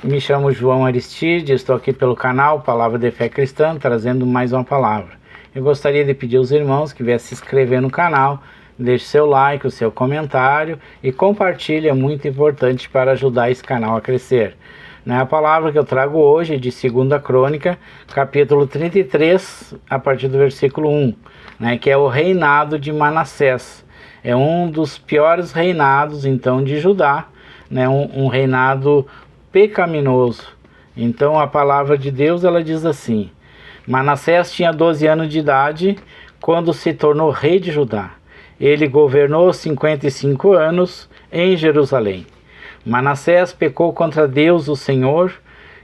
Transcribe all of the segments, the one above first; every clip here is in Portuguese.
Me chamo João Aristide, estou aqui pelo canal Palavra de Fé Cristã, trazendo mais uma palavra. Eu gostaria de pedir aos irmãos que viessem se inscrever no canal, deixe seu like, o seu comentário e compartilhe, é muito importante para ajudar esse canal a crescer. A palavra que eu trago hoje é de 2 Crônica, capítulo 33, a partir do versículo 1, que é o reinado de Manassés. É um dos piores reinados, então, de Judá, um reinado pecaminoso. Então a palavra de Deus, ela diz assim: Manassés tinha 12 anos de idade quando se tornou rei de Judá. Ele governou 55 anos em Jerusalém. Manassés pecou contra Deus, o Senhor,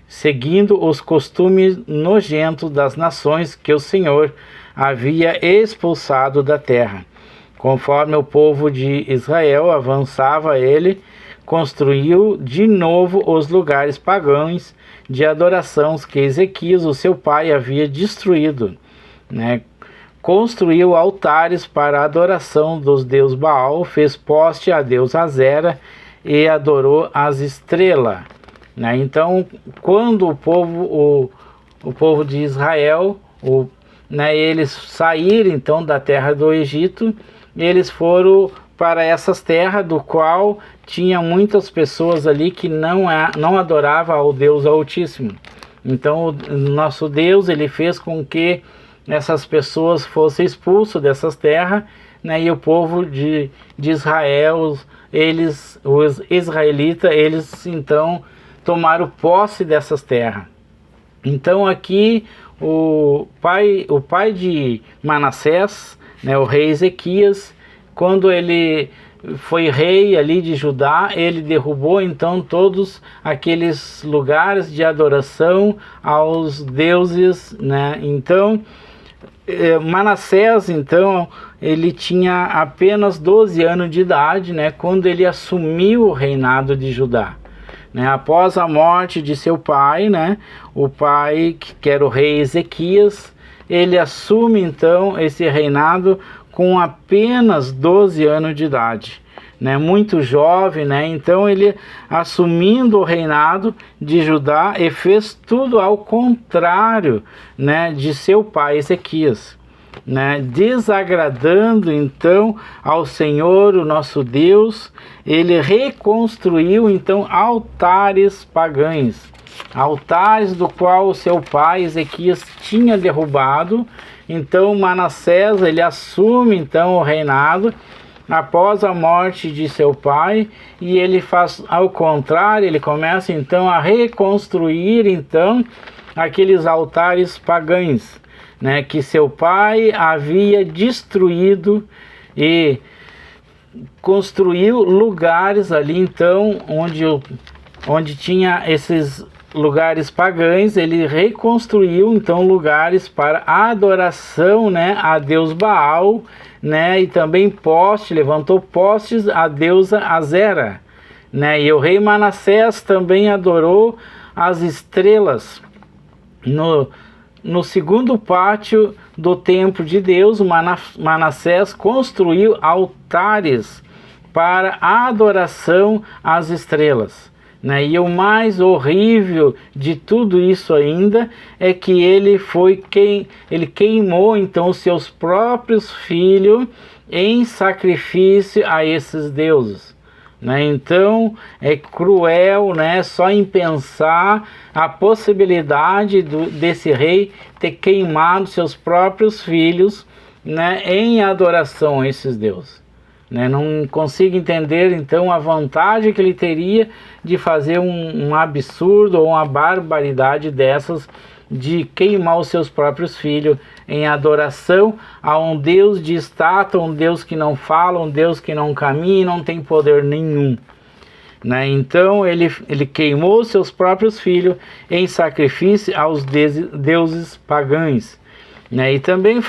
seguindo os costumes nojentos das nações que o Senhor havia expulsado da terra. Conforme o povo de Israel avançava, ele construiu de novo os lugares pagãos de adoração que Ezequias, o seu pai, havia destruído. Construiu altares para a adoração dos deuses Baal, fez poste a deus Azera e adorou as estrelas. Então, quando o povo de Israel, eles saíram então da terra do Egito, eles foram para essas terras, do qual tinha muitas pessoas ali que não adoravam ao Deus Altíssimo. Então o nosso Deus, ele fez com que essas pessoas fossem expulsos dessas terras, e o povo de Israel, os israelitas, eles então tomaram posse dessas terras. Então aqui o pai de Manassés, o rei Ezequias, quando ele foi rei ali de Judá, ele derrubou então todos aqueles lugares de adoração aos deuses, Então, Manassés, então, ele tinha apenas 12 anos de idade, quando ele assumiu o reinado de Judá. Após a morte de seu pai, o pai, que era o rei Ezequias, ele assume então esse reinado com apenas 12 anos de idade, muito jovem, então ele assumindo o reinado de Judá e fez tudo ao contrário, de seu pai Ezequias, desagradando então ao Senhor, o nosso Deus. Ele reconstruiu então altares pagãos, altares do qual o seu pai Ezequias tinha derrubado. Então Manassés, ele assume então o reinado após a morte de seu pai, e ele faz ao contrário, ele começa então a reconstruir então aqueles altares pagãos, que seu pai havia destruído, e construiu lugares ali então onde tinha esses lugares pagãos. Ele reconstruiu então lugares para a adoração, a deus Baal, e também levantou postes a deusa Azera, e o rei Manassés também adorou as estrelas. No segundo pátio do templo de Deus, Manassés construiu altares para a adoração às estrelas. E o mais horrível de tudo isso ainda é que ele queimou então os seus próprios filhos em sacrifício a esses deuses. Então é cruel, só em pensar a possibilidade desse rei ter queimado seus próprios filhos, em adoração a esses deuses. Não consigo entender então a vantagem que ele teria de fazer um absurdo ou uma barbaridade dessas, de queimar os seus próprios filhos em adoração a um Deus de estátua, um Deus que não fala, um Deus que não caminha e não tem poder nenhum. Então ele queimou seus próprios filhos em sacrifício aos deuses pagãos. E também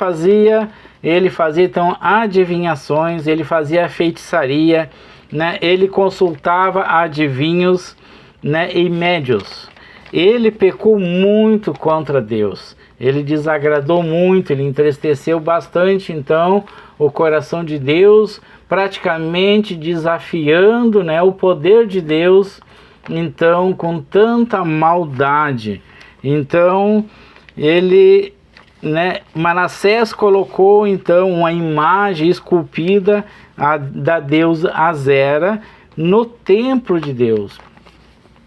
ele fazia então adivinhações, ele fazia feitiçaria, ele consultava adivinhos, e médios. Ele pecou muito contra Deus, ele desagradou muito, ele entristeceu bastante então o coração de Deus, praticamente desafiando o poder de Deus então com tanta maldade. Então ele, né, Manassés colocou então uma imagem esculpida da deusa Azera no templo de Deus,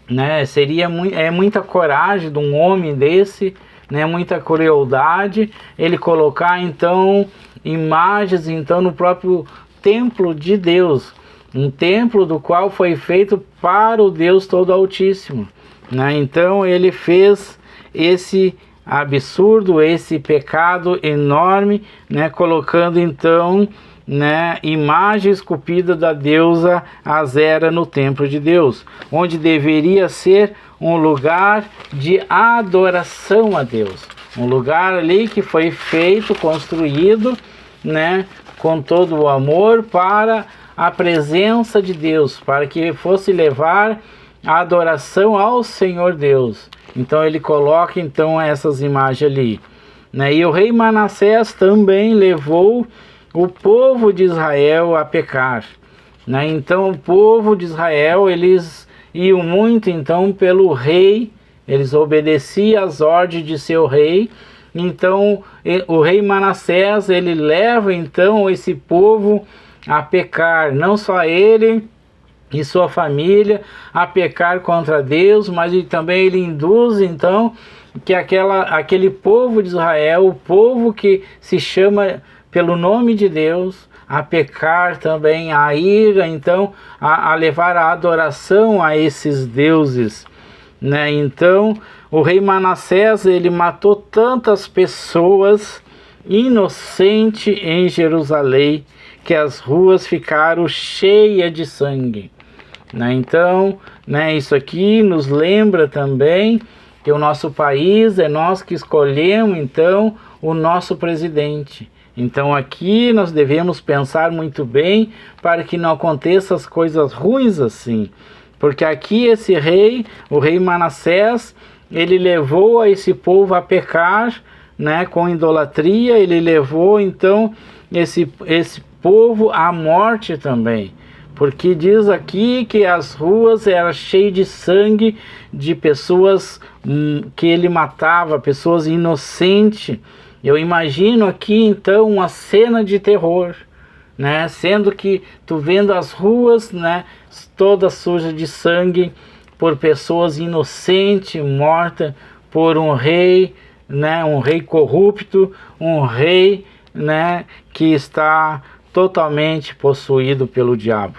né? Seria muita coragem de um homem desse, né? Muita crueldade ele colocar então imagens então no próprio templo de Deus, um templo do qual foi feito para o Deus Todo Altíssimo, né? Então ele fez esse absurdo, esse pecado enorme, né? Colocando então, né, imagem esculpida da deusa Azera no templo de Deus, onde deveria ser um lugar de adoração a Deus, um lugar ali que foi feito, construído, né, com todo o amor para a presença de Deus, para que fosse levar a adoração ao Senhor Deus. Então ele coloca então essas imagens ali, né? E o rei Manassés também levou o povo de Israel a pecar, né? Então o povo de Israel, eles iam muito então pelo rei, eles obedeciam às ordens de seu rei. Então o rei Manassés, ele leva então esse povo a pecar, não só ele e sua família a pecar contra Deus, mas também ele induz então que aquele povo de Israel, o povo que se chama pelo nome de Deus, a pecar também, a ir então a levar a adoração a esses deuses, né? Então o rei Manassés, ele matou tantas pessoas inocentes em Jerusalém que as ruas ficaram cheias de sangue, né? Então, né, isso aqui nos lembra também que o nosso país é nós que escolhemos então o nosso presidente. Então aqui nós devemos pensar muito bem para que não aconteçam as coisas ruins assim, porque aqui esse rei, o rei Manassés, ele levou a esse povo a pecar, né, com idolatria. Ele levou então esse povo à morte também, porque diz aqui que as ruas eram cheias de sangue de pessoas que ele matava, pessoas inocentes. Eu imagino aqui então uma cena de terror, né? Sendo que tu vendo as ruas, né, todas sujas de sangue por pessoas inocentes, mortas por um rei, né, um rei corrupto, um rei, né, que está totalmente possuído pelo diabo.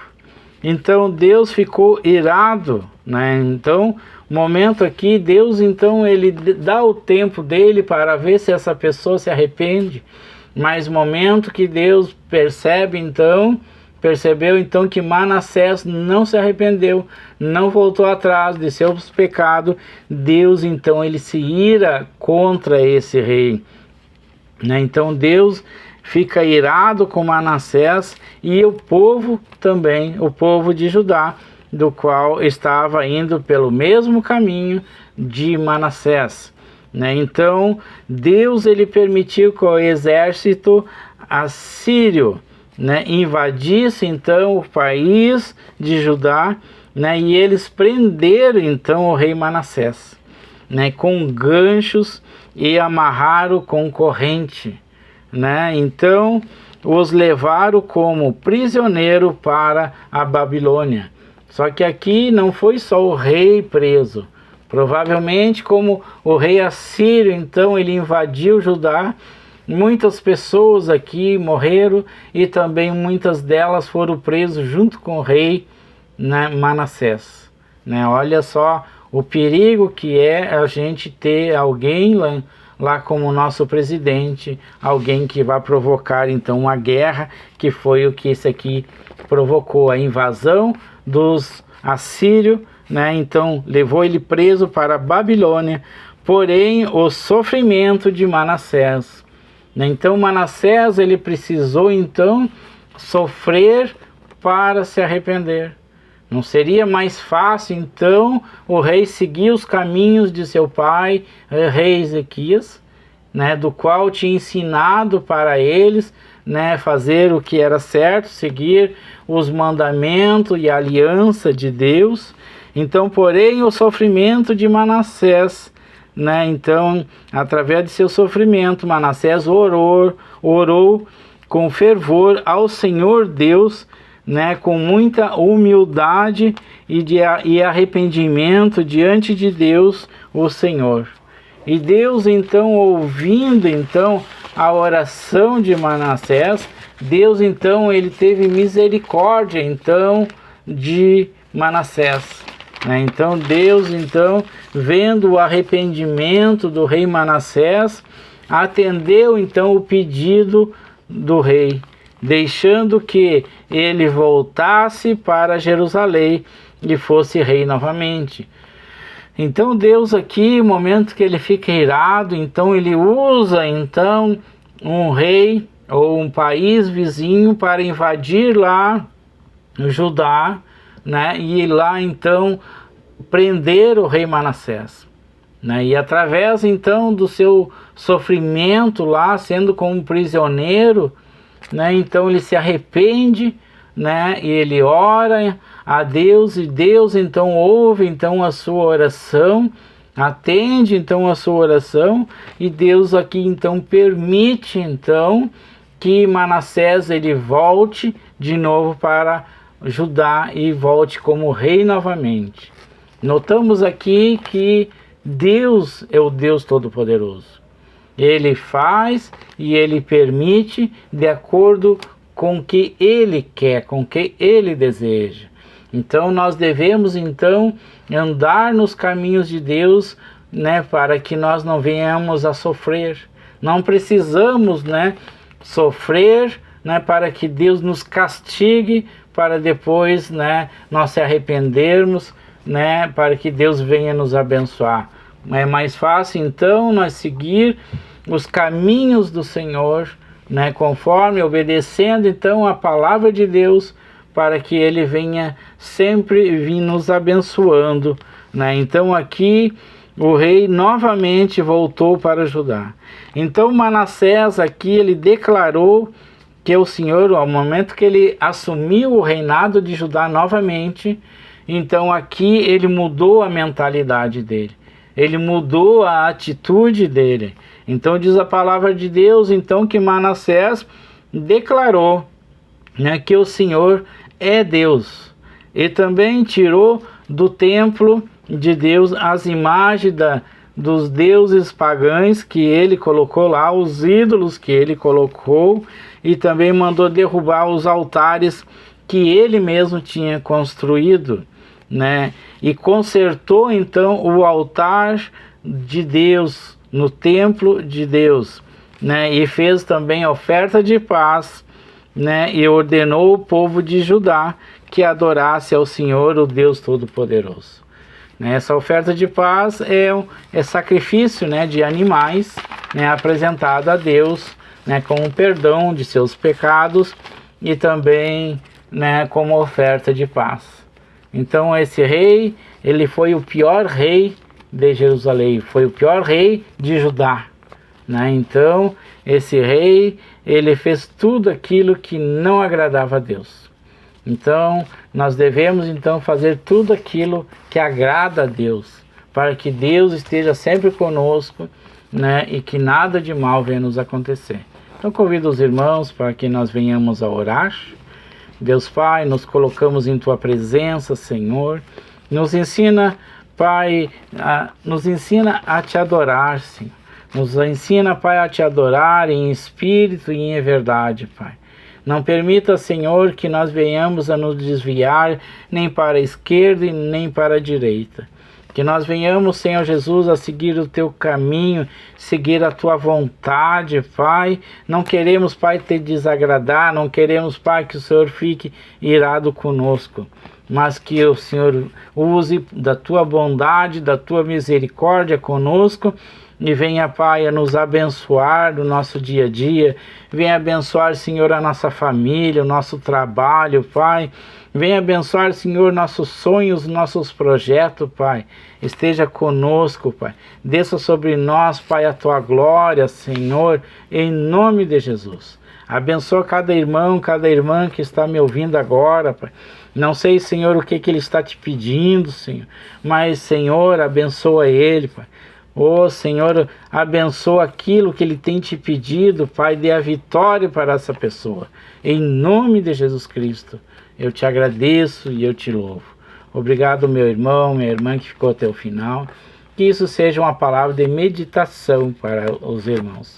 Então Deus ficou irado, né? Então, momento aqui, Deus então ele dá o tempo dele para ver se essa pessoa se arrepende. Mas momento que Deus percebeu então que Manassés não se arrependeu, não voltou atrás de seus pecados, Deus então ele se ira contra esse rei, né? Então Deus fica irado com Manassés e o povo também, o povo de Judá, do qual estava indo pelo mesmo caminho de Manassés, né? Então Deus ele permitiu que o exército assírio, né, invadisse então o país de Judá, né, e eles prenderam então o rei Manassés, né, com ganchos e amarraram com corrente, né? Então os levaram como prisioneiro para a Babilônia. Só que aqui não foi só o rei preso, provavelmente como o rei assírio então ele invadiu Judá, muitas pessoas aqui morreram e também muitas delas foram presas junto com o rei, né, Manassés, né? Olha só o perigo que é a gente ter alguém lá como nosso presidente, alguém que vai provocar então uma guerra, que foi o que esse aqui provocou, a invasão dos assírios, né? Então levou ele preso para a Babilônia, porém o sofrimento de Manassés, né? Então Manassés ele precisou então sofrer para se arrepender. Não seria mais fácil então o rei seguir os caminhos de seu pai, rei Ezequias, né, do qual tinha ensinado para eles, né, fazer o que era certo, seguir os mandamentos e a aliança de Deus, Então, porém, o sofrimento de Manassés, né? Então, através de seu sofrimento, Manassés orou com fervor ao Senhor Deus, né? Com muita humildade e arrependimento diante de Deus, o Senhor. E Deus, então, ouvindo então a oração de Manassés, Deus, então, ele teve misericórdia, então, de Manassés. Então Deus, então, vendo o arrependimento do rei Manassés, atendeu então o pedido do rei, deixando que ele voltasse para Jerusalém e fosse rei novamente. Então Deus aqui, no momento que ele fica irado, então ele usa então um rei ou um país vizinho para invadir lá Judá, né? E lá então prender o rei Manassés, né? E através então do seu sofrimento lá, sendo como prisioneiro, né? Então ele se arrepende, né? E ele ora a Deus, e Deus então ouve então a sua oração, atende então a sua oração, e Deus aqui então permite então que Manassés ele volte de novo para Judá e volte como rei novamente. Notamos aqui que Deus é o Deus Todo-Poderoso. Ele faz e ele permite de acordo com o que ele quer, com o que ele deseja. Então nós devemos então andar nos caminhos de Deus, né, para que nós não venhamos a sofrer. Não precisamos, né, sofrer, né, para que Deus nos castigue, para depois, né, nós se arrependermos, né, para que Deus venha nos abençoar. É mais fácil então nós seguir os caminhos do Senhor, né, conforme obedecendo então a palavra de Deus, para que ele venha sempre vir nos abençoando, né? Então aqui o rei novamente voltou para Judá. Então Manassés aqui ele declarou que o Senhor, ao momento que ele assumiu o reinado de Judá novamente, então aqui ele mudou a mentalidade dele, ele mudou a atitude dele. Então diz a palavra de Deus então que Manassés declarou, né, que o Senhor é Deus, e também tirou do templo de Deus as imagens dos deuses pagãos que ele colocou lá, os ídolos que ele colocou, e também mandou derrubar os altares que ele mesmo tinha construído, né? E consertou então o altar de Deus no templo de Deus, né? E fez também oferta de paz, né? E ordenou o povo de Judá que adorasse ao Senhor, o Deus Todo-Poderoso. Essa oferta de paz é sacrifício, né, de animais, né, apresentado a Deus, né, como perdão de seus pecados e também, né, como oferta de paz. Então esse rei, ele foi o pior rei de Jerusalém, foi o pior rei de Judá, né? Então esse rei, ele fez tudo aquilo que não agradava a Deus. Então nós devemos então fazer tudo aquilo que agrada a Deus, para que Deus esteja sempre conosco, né, e que nada de mal venha nos acontecer. Então convido os irmãos para que nós venhamos a orar. Deus Pai, nos colocamos em Tua presença, Senhor. Nos ensina, Pai, nos ensina a Te adorar, Senhor. Nos ensina, Pai, a Te adorar em espírito e em verdade, Pai. Não permita, Senhor, que nós venhamos a nos desviar nem para a esquerda e nem para a direita. Que nós venhamos, Senhor Jesus, a seguir o Teu caminho, seguir a Tua vontade, Pai. Não queremos, Pai, Te desagradar, não queremos, Pai, que o Senhor fique irado conosco, mas que o Senhor use da Tua bondade, da Tua misericórdia conosco, e venha, Pai, a nos abençoar no nosso dia a dia. Venha abençoar, Senhor, a nossa família, o nosso trabalho, Pai. Venha abençoar, Senhor, nossos sonhos, nossos projetos, Pai. Esteja conosco, Pai. Desça sobre nós, Pai, a Tua glória, Senhor, em nome de Jesus. Abençoa cada irmão, cada irmã que está me ouvindo agora, Pai. Não sei, Senhor, o que ele está te pedindo, Senhor, mas, Senhor, abençoa ele, Pai. Senhor, abençoa aquilo que ele tem te pedido, Pai, dê a vitória para essa pessoa. Em nome de Jesus Cristo, eu te agradeço e eu te louvo. Obrigado, meu irmão, minha irmã que ficou até o final. Que isso seja uma palavra de meditação para os irmãos,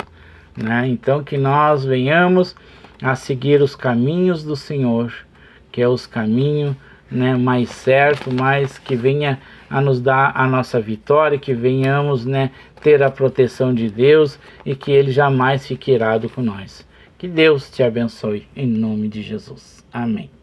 né? Então, que nós venhamos a seguir os caminhos do Senhor, que é os caminhos, né, mais certo, mas que venha a nos dar a nossa vitória, que venhamos, né, ter a proteção de Deus e que Ele jamais fique irado com nós. Que Deus te abençoe, em nome de Jesus. Amém.